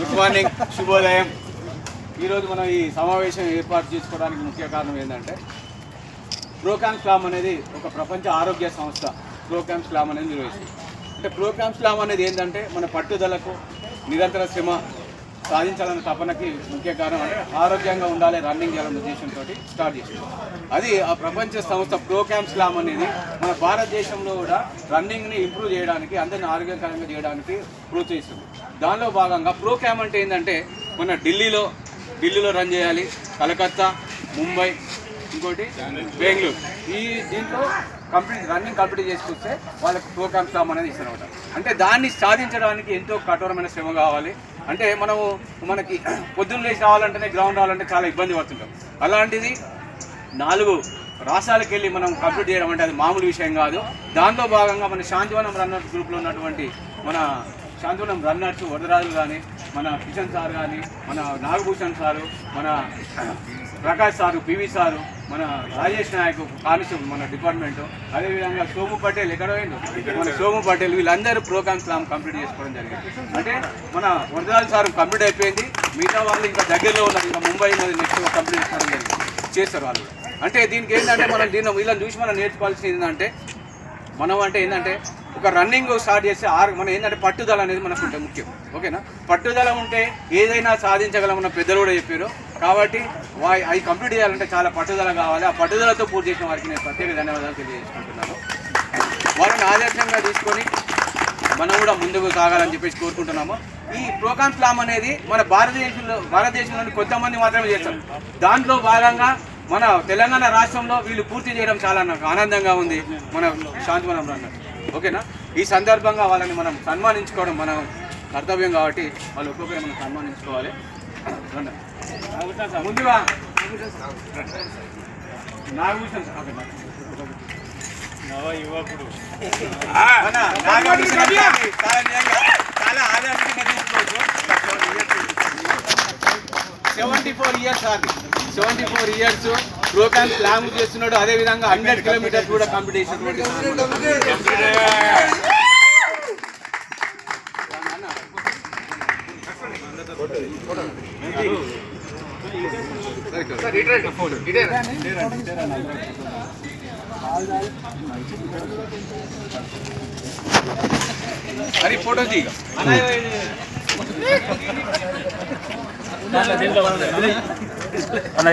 Good morning, శుభోదయం. ఈరోజు మనం ఈ సమావేశం ఏర్పాటు చేసుకోవడానికి ముఖ్య కారణం ఏంటంటే ప్రోకామ్స్ క్లామ్ అనేది ఒక ప్రపంచ ఆరోగ్య సంస్థ ప్రోకామ్స్ క్లామ్ అనేది నిర్వహిస్తుంది. అంటే ప్రోకామ్స్ క్లామ్ అనేది ఏంటంటే మన పట్టుదలకు నిరంతర శ్రమ సాధించాలన్న తపనకి ముఖ్య కారణం అంటే ఆరోగ్యంగా ఉండాలి, రన్నింగ్ చేయాలన్న ఉద్దేశంతో స్టార్ట్ చేసింది. అది ఆ ప్రపంచ సంస్థ ప్రోకామ్స్ క్లామ్ అనేది మన భారతదేశంలో కూడా రన్నింగ్ని ఇంప్రూవ్ చేయడానికి, అందరిని ఆరోగ్యకరంగా చేయడానికి ప్రోత్సహిస్తుంది. దానిలో భాగంగా ప్రోకామ్ అంటే ఏంటంటే మన ఢిల్లీలో రన్ చేయాలి, కలకత్తా, ముంబై, ఇంకోటి బెంగళూరు. దీంట్లో రన్నింగ్ కంప్లీట్ చేసుకొస్తే వాళ్ళకి ప్రోకామ్స్ క్లామ్ అనేది ఇస్తారన్నమాట. అంటే దాన్ని సాధించడానికి ఎంతో కఠోరమైన శ్రమ కావాలి. అంటే మనకి పొద్దున్న లేచి రావాలంటేనే గ్రౌండ్ రావాలంటే చాలా ఇబ్బంది పడుతుంటాం. అలాంటిది 4 రాష్ట్రాలకు వెళ్ళి మనం కంప్లీట్ చేయడం అంటే అది మామూలు విషయం కాదు. దాంతో భాగంగా మన శాంతివనం రన్నర్స్ గ్రూప్లో ఉన్నటువంటి మన శాంతివనం రన్నర్స్ వరదరాజులు కానీ, మన కిషన్ సార్ కానీ, మన నాగభూషణ్ సారు, మన ప్రకాష్ సారు, పివి సారు, మన రాజేష్ నాయక్ కానిస్టేబుల్ మన డిపార్ట్మెంటు, అదేవిధంగా సోము పటేల్ ఎక్కడ పోయిండు, మన సోము పటేల్, వీళ్ళందరూ ప్రోకామ్స్ క్లామ్ కంప్లీట్ చేసుకోవడం జరిగింది. అంటే మన వరదరాజు సార్ కంప్లీట్ అయిపోయింది, మిగతా వాళ్ళు ఇంకా దగ్గరలో ఉన్నారు, ఇంకా ముంబై మరి నెక్స్ట్ కంప్లీట్ చేసుకోవడం జరిగింది, చేస్తారు వాళ్ళు. అంటే దీనికి ఏంటంటే మనం వీళ్ళని చూసి మనం నేర్చుకోవాల్సింది ఏంటంటే ఏంటంటే ఒక రన్నింగ్ స్టార్ట్ చేస్తే మనం ఏంటంటే పట్టుదల అనేది మనకు ఉంటే ముఖ్యం. ఓకేనా? పట్టుదల ఉంటే ఏదైనా సాధించగలమన్న పెద్దలు కూడా చెప్పారు. కాబట్టి అవి కంప్లీట్ చేయాలంటే చాలా పట్టుదల కావాలి. ఆ పట్టుదలతో పూర్తి చేసిన వారికి నేను ప్రత్యేక ధన్యవాదాలు తెలియజేసుకుంటున్నాను. వాళ్ళని ఆదర్శంగా తీసుకొని మనం కూడా ముందుకు సాగాలని చెప్పేసి కోరుకుంటున్నాము. ఈ ప్రోకామ్స్ క్లామ్ అనేది మన భారతదేశంలోని కొంతమంది మాత్రమే చేస్తారు. దాంట్లో భాగంగా మన తెలంగాణ రాష్ట్రంలో వీళ్ళు పూర్తి చేయడం చాలా నాకు ఆనందంగా ఉంది, మన శాంతివనం రన్నర్. ఓకేనా? ఈ సందర్భంగా వాళ్ళని మనం సన్మానించుకోవడం మన కర్తవ్యం కాబట్టి వాళ్ళు ఒక్కొక్కరు మనం సన్మానించుకోవాలి. ముందుగా నాగభూషణ్ యువకుడు చాలా ఆదర్శంగా తీసుకోవచ్చు. 74 ఇయర్స్ ప్రోకామ్స్ క్లామ్ చేస్తున్నాడు. అదేవిధంగా 100 కిలోమీటర్స్ కూడా కంప్లీట్ చేసినటువంటి అరే ఫోటో దిగ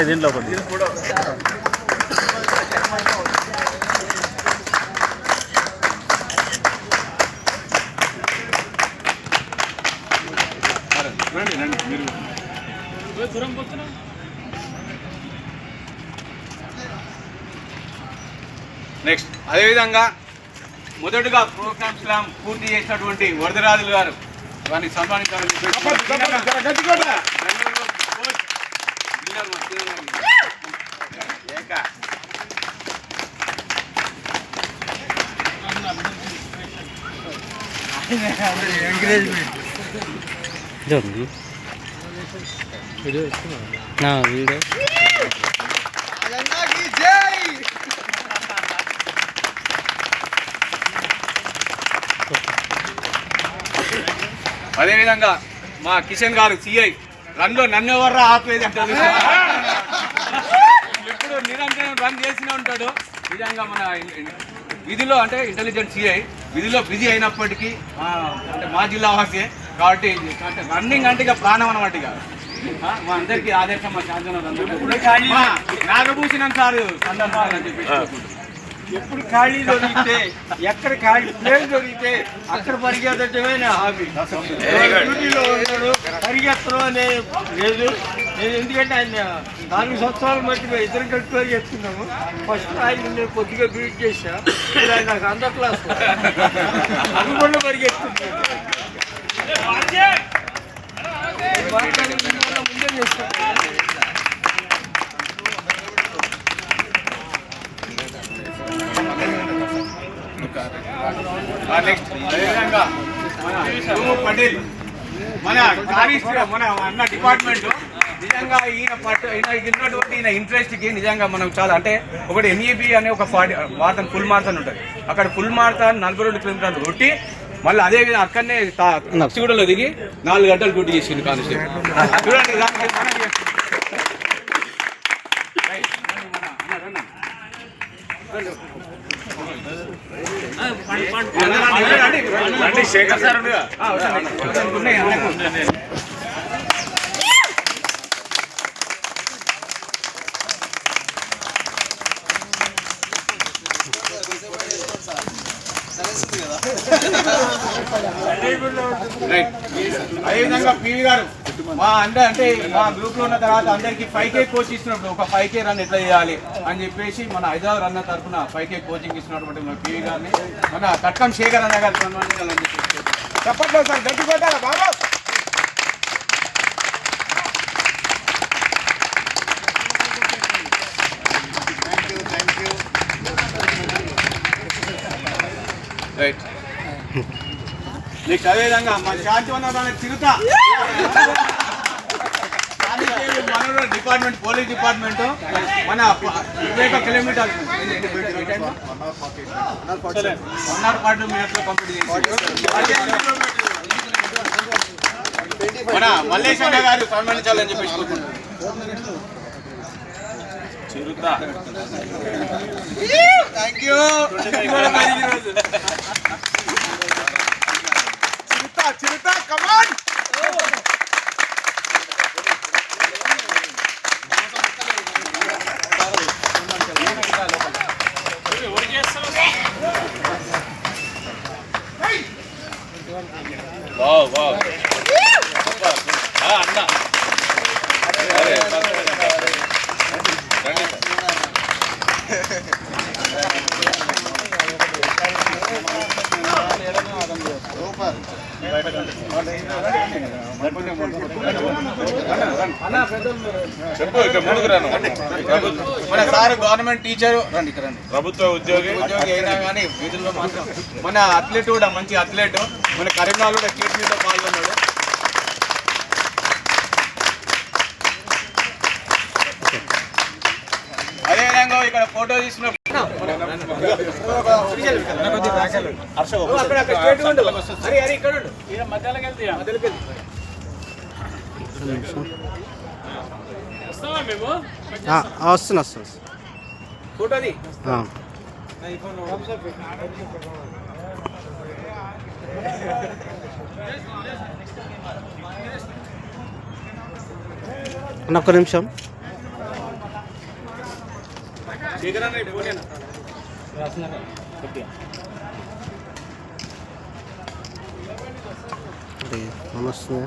దీంట్లో నెక్స్ట్ అదేవిధంగా మొదటగా ప్రోకామ్స్ క్లామ్ పూర్తి చేసినటువంటి వరదరాజులు గారు వారిని సన్మానించాలని వీడియో అదేవిధంగా మా కిషన్ గారు సిఐ రన్లో నన్ను ఎవర్రా ఆపేది అంటారు, ఎప్పుడు నిరంతరం రన్ చేస్తూనే ఉంటాడు. నిజంగా మన విధిలో అంటే ఇంటెలిజెంట్ సిఐ విధిలో బిజీ అయినప్పటికీ అంటే మా జిల్లా వాసే కాబట్టి అంటే రన్నింగ్ అంటే ఇక ప్రాణం అనమాట. ఇక మా అందరికీ ఆదేశం మా శాంతివనం నాగభూషణం సార్ సందర్భాలని చెప్పి ఎప్పుడు ఖాళీ దొరికితే ఎక్కడ ఖాళీ ప్లేస్ దొరికితే అక్కడ పరిగెత్తడమే నా హాబీ. డ్యూటీలో ఉన్నాడు, పరిగెత్తడం అనేది లేదు. నేను ఎందుకంటే ఆయన 4 సంవత్సరాల మధ్య ఇద్దరు కలిసి పరిగెత్తున్నాము. ఫస్ట్ ఆయన నేను కొద్దిగా బీట్ చేశా, ఆయన నాకు అందర్ క్లాస్ అనుకుండా పరిగెత్తున్నాను. ముందే చేస్తాను. నెక్స్ట్ అదేవిధంగా సోము పటేల్ మన అన్న డిపార్ట్మెంట్ నిజంగా ఈయన ఇంట్రెస్ట్కి నిజంగా మనం చాలా అంటే ఒకటి MEB అనే ఒక 40 మారథాన్ ఫుల్ మారథాన్ ఉంటుంది. అక్కడ ఫుల్ మారథాన్ 42 కిలోమీటర్లు కొట్టి మళ్ళీ అదే విధంగా అక్కడనే నక్షగూడలో దిగి 4 గంటలు డ్యూటీ చేసింది కానిస్టేబుల్. చూడండి దానికి శేఖర్ సార్ అదేవిధంగా పివి గారు మా అంటే మా గ్రూప్ లో ఉన్న తర్వాత అందరికి 5K కోచ్ ఇస్తున్నప్పుడు ఒక 5K రన్ ఎట్లా చేయాలి అని చెప్పేసి మన హైదరాబాద్ రన్న తరఫున 5K కోచింగ్ ఇస్తున్నటువంటి మన పివి గారిని మన కట్కం శేఖర్ అన్న గారు సన్మానించాలని చెప్పేసి చెప్పట్లేదు సార్, గట్టి కొట్టాలా బాబా. రైట్ నెక్స్ట్ అదేవిధంగా మన శాంతివన చిరుత మనోడు డిపార్ట్మెంట్ పోలీస్ డిపార్ట్మెంట్ మన 20 కిలోమీటర్స్ 140 మినిట్స్లో కంప్లీట్ చేసి మన మల్లేష్ అన్న గారు సన్మానించాలని చెప్పేసి కోరుకుంటున్నాను. చిరుత థ్యాంక్ యూ. చిరుత కమాన్. అన్న మన సార్ గవర్నమెంట్ టీచర్ రండి ప్రభుత్వ ఉద్యోగి అయినా కానీ వీధుల్లో మాత్రం మన అథ్లెట్ కూడా మంచి అథ్లెట్ మన కరీంనగర్ కూడా స్టేట్ మీట్ లో పాల్గొన్నాడు. అదేవిధంగా ఇక్కడ ఫోటో తీసుకున్న వస్తున్నా ఫోటోది ఒక్క నిమిషం. నమస్తే.